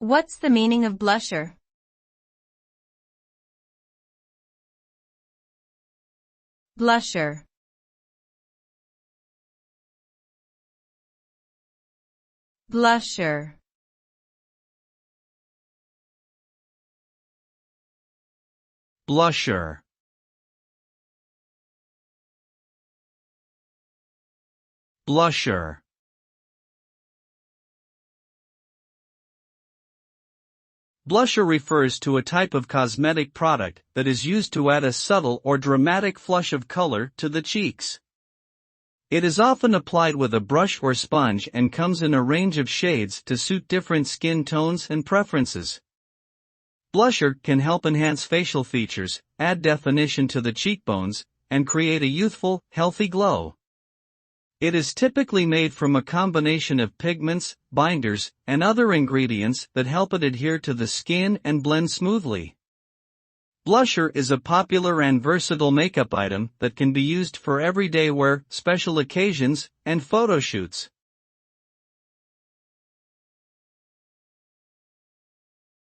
What's the meaning of blusher? Blusher. Blusher. Blusher. Blusher. Blusher refers to a type of cosmetic product that is used to add a subtle or dramatic flush of color to the cheeks. It is often applied with a brush or sponge and comes in a range of shades to suit different skin tones and preferences. Blusher can help enhance facial features, add definition to the cheekbones, and create a youthful, healthy glow. It is typically made from a combination of pigments, binders, and other ingredients that help it adhere to the skin and blend smoothly. Blusher is a popular and versatile makeup item that can be used for everyday wear, special occasions, and photo shoots.